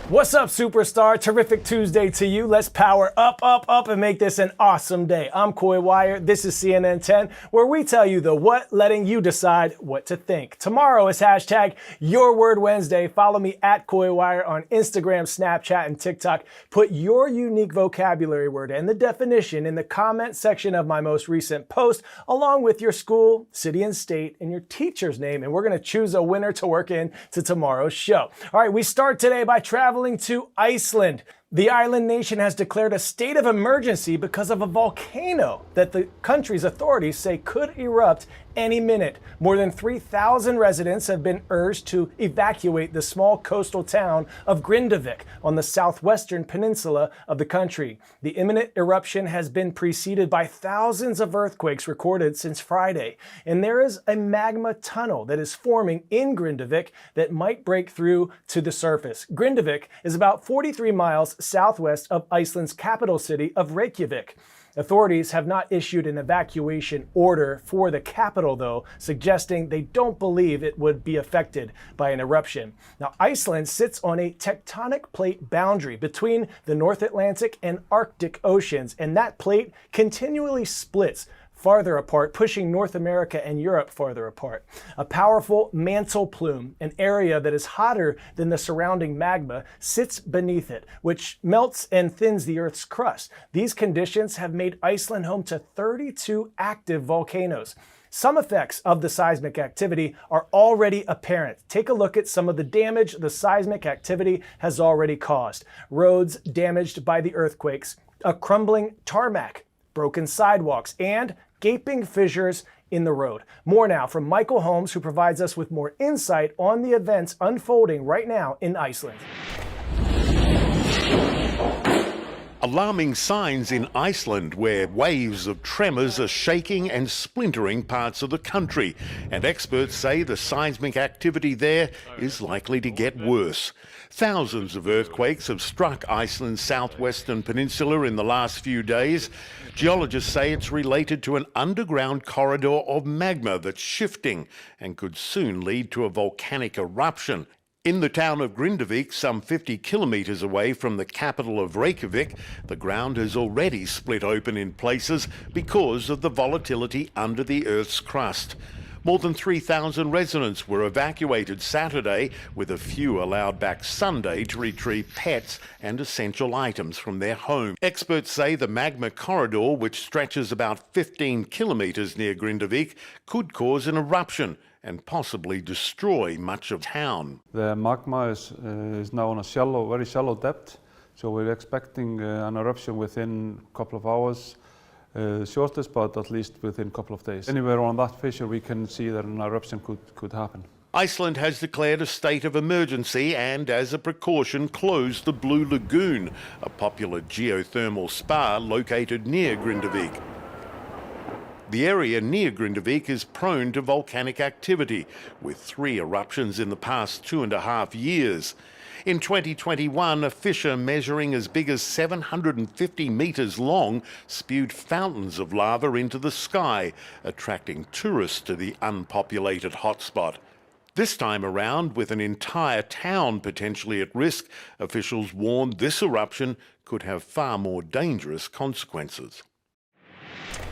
What's up, superstar? Terrific Tuesday to you. Let's power up, and make this an awesome day. I'm Coy Wire. This is CNN 10, where we tell you the what, letting you decide what to think. Tomorrow is hashtag Your Word Wednesday. Follow me at Coy Wire on Instagram, Snapchat, and TikTok. Put your unique vocabulary word and the definition in the comment section of my most recent post, along with your school, city, and state, and your teacher's name. And we're going to choose a winner to work in to tomorrow's show. All right, we start today by traveling to Iceland. The island nation has declared a state of emergency because of a volcano that the country's authorities say could erupt any minute. More than 3,000 residents have been urged to evacuate the small coastal town of Grindavik on the southwestern peninsula of the country. The imminent eruption has been preceded by thousands of earthquakes recorded since Friday, and there is a magma tunnel that is forming in Grindavik that might break through to the surface. Grindavik is about 43 miles southwest of Iceland's capital city of Reykjavik. Authorities have not issued an evacuation order for the capital, though, suggesting they don't believe it would be affected by an eruption. Now, Iceland sits on a tectonic plate boundary between the North Atlantic and Arctic Oceans, and that plate continually splits farther apart, pushing North America and Europe farther apart. A powerful mantle plume, an area that is hotter than the surrounding magma, sits beneath it, which melts and thins the Earth's crust. These conditions have made Iceland home to 32 active volcanoes. Some effects of the seismic activity are already apparent. Take a look at some of the damage the seismic activity has already caused. Roads damaged by the earthquakes, a crumbling tarmac, broken sidewalks, and gaping fissures in the road. More now from Michael Holmes, who provides us with more insight on the events unfolding right now in Iceland. Alarming signs in Iceland, where waves of tremors are shaking and splintering parts of the country, and experts say the seismic activity there is likely to get worse. Thousands of earthquakes have struck Iceland's southwestern peninsula in the last few days. Geologists say it's related to an underground corridor of magma that's shifting and could soon lead to a volcanic eruption. In the town of Grindavik, some 50 kilometres away from the capital of Reykjavik, the ground has already split open in places because of the volatility under the Earth's crust. More than 3,000 residents were evacuated Saturday, with a few allowed back Sunday to retrieve pets and essential items from their home. Experts say the magma corridor, which stretches about 15 kilometres near Grindavik, could cause an eruption and possibly destroy much of town. The magma is now on a very shallow depth, so we're expecting an eruption within a couple of hours. Shortest, but at least within a couple of days. Anywhere on that fissure we can see that an eruption could happen. Iceland has declared a state of emergency and, as a precaution, closed the Blue Lagoon, a popular geothermal spa located near Grindavik. The area near Grindavik is prone to volcanic activity, with 3 eruptions in the past 2.5 years. In 2021, a fissure measuring as big as 750 metres long spewed fountains of lava into the sky, attracting tourists to the unpopulated hotspot. This time around, with an entire town potentially at risk, officials warned this eruption could have far more dangerous consequences.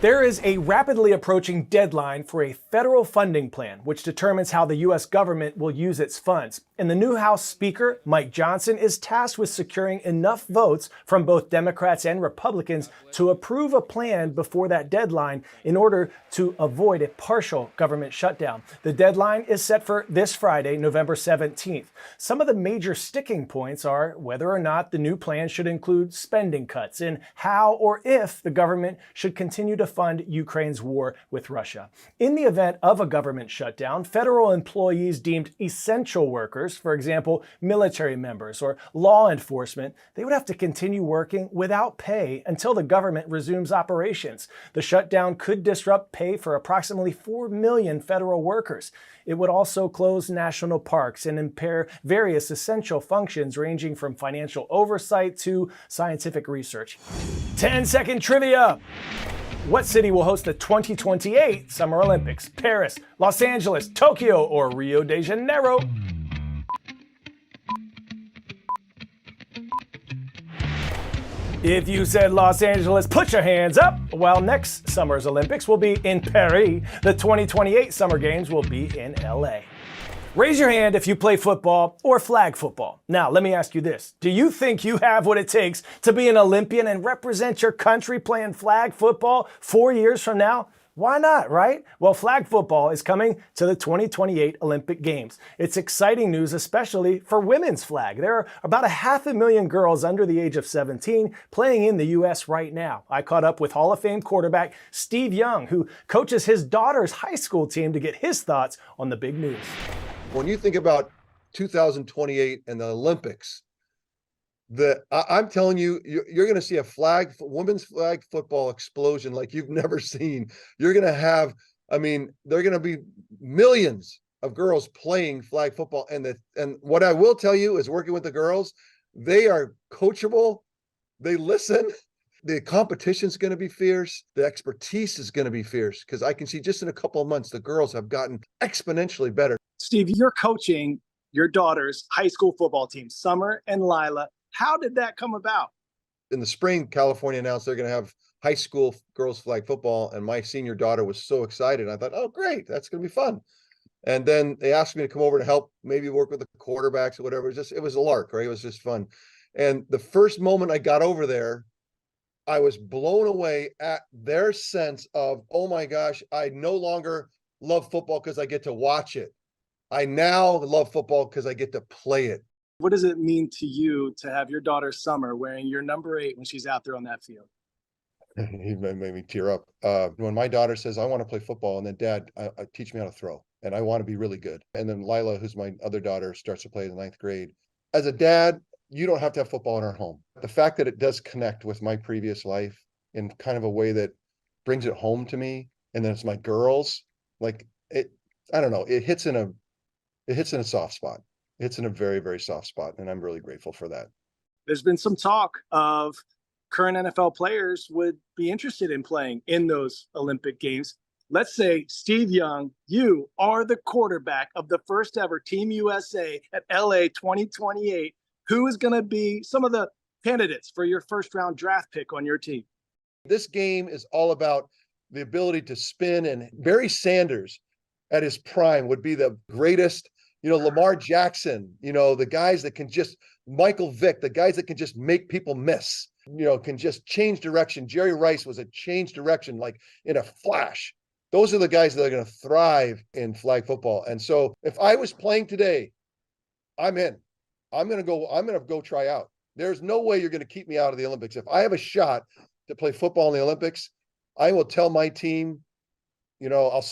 There is a rapidly approaching deadline for a federal funding plan, which determines how the U.S. government will use its funds. And the new House Speaker, Mike Johnson, is tasked with securing enough votes from both Democrats and Republicans to approve a plan before that deadline in order to avoid a partial government shutdown. The deadline is set for this Friday, November 17th. Some of the major sticking points are whether or not the new plan should include spending cuts and how or if the government should continue to fund Ukraine's war with Russia. In the event of a government shutdown, federal employees deemed essential workers, for example, military members or law enforcement, they would have to continue working without pay until the government resumes operations. The shutdown could disrupt pay for approximately 4 million federal workers. It would also close national parks and impair various essential functions ranging from financial oversight to scientific research. 10-second trivia. What city will host the 2028 Summer Olympics? Paris, Los Angeles, Tokyo, or Rio de Janeiro? If you said Los Angeles, put your hands up. While next summer's Olympics will be in Paris, the 2028 Summer Games will be in LA. Raise your hand if you play football or flag football. Now, let me ask you this. Do you think you have what it takes to be an Olympian and represent your country playing flag football 4 years from now? Why not, right? Well, flag football is coming to the 2028 Olympic Games. It's exciting news, especially for women's flag. There are about 500,000 girls under the age of 17 playing in the U.S. right now. I caught up with Hall of Fame quarterback Steve Young, who coaches his daughter's high school team, to get his thoughts on the big news. When you think about 2028 and the Olympics, I'm telling you, you're going to see a women's flag football explosion like you've never seen. You're going to have, there are going to be millions of girls playing flag football. And what I will tell you is, working with the girls, they are coachable. They listen. The competition is going to be fierce. The expertise is going to be fierce, because I can see just in a couple of months, the girls have gotten exponentially better. Steve, you're coaching your daughter's high school football team, Summer and Lila. How did that come about? In the spring, California announced they're going to have high school girls flag football, and my senior daughter was so excited. I thought, oh, great, that's going to be fun. And then they asked me to come over to help, maybe work with the quarterbacks or whatever. It was a lark, right? It was just fun. And the first moment I got over there, I was blown away at their sense of, oh my gosh, I no longer love football because I get to watch it. I now love football because I get to play it. What does it mean to you to have your daughter Summer wearing your number 8 when she's out there on that field? He made me tear up. When my daughter says, I want to play football, and then Dad, teach me how to throw, and I want to be really good. And then Lila, who's my other daughter, starts to play in the 9th grade. As a dad, you don't have to have football in our home. The fact that it does connect with my previous life in kind of a way that brings it home to me, and then it's my girls, like it, I don't know, it hits in a soft spot. It's in a very, very soft spot, and I'm really grateful for that. There's been some talk of current NFL players would be interested in playing in those Olympic Games. Let's say, Steve Young, you are the quarterback of the first ever Team USA at LA 2028. Who is going to be some of the candidates for your first round draft pick on your team? This game is all about the ability to spin, and Barry Sanders at his prime would be the greatest. Lamar Jackson, the guys that can just, Michael Vick, the guys that can just make people miss, can just change direction. Jerry Rice was a change direction, like in a flash. Those are the guys that are going to thrive in flag football. And so if I was playing today, I'm in. I'm going to go try out. There's no way you're going to keep me out of the Olympics. If I have a shot to play football in the Olympics, I will tell my team, I'll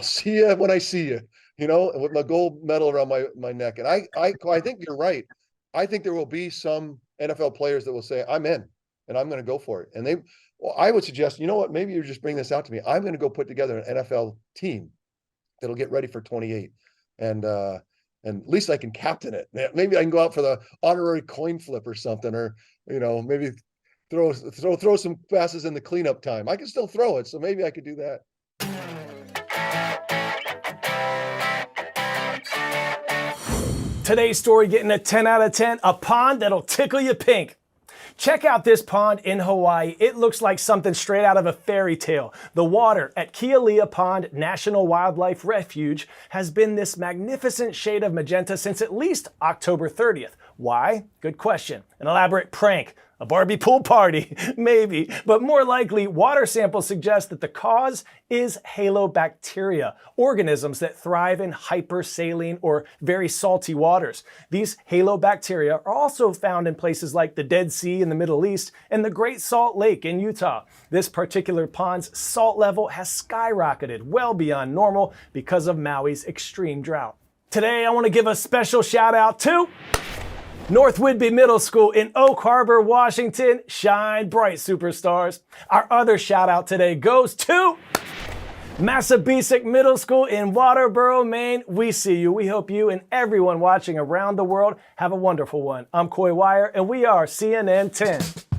see you when I see you, with my gold medal around my neck. And I think you're right. I think there will be some NFL players that will say, I'm in, and I'm going to go for it. And I would suggest, you know what, maybe you just bring this out to me. I'm going to go put together an NFL team that'll get ready for 28. And at least I can captain it. Maybe I can go out for the honorary coin flip or something, or, maybe throw some passes in the cleanup time. I can still throw it, so maybe I could do that. Today's story getting a 10 out of 10, a pond that'll tickle you pink. Check out this pond in Hawaii. It looks like something straight out of a fairy tale. The water at Kealia Pond National Wildlife Refuge has been this magnificent shade of magenta since at least October 30th. Why? Good question. An elaborate prank. A Barbie pool party, maybe, but more likely, water samples suggest that the cause is halobacteria, organisms that thrive in hypersaline or very salty waters. These halobacteria are also found in places like the Dead Sea in the Middle East and the Great Salt Lake in Utah. This particular pond's salt level has skyrocketed well beyond normal because of Maui's extreme drought. Today, I want to give a special shout out to North Whidbey Middle School in Oak Harbor, Washington. Shine bright, superstars. Our other shout out today goes to Massabesic Middle School in Waterboro, Maine. We see you. We hope you and everyone watching around the world have a wonderful one. I'm Coy Wire, and we are CNN 10.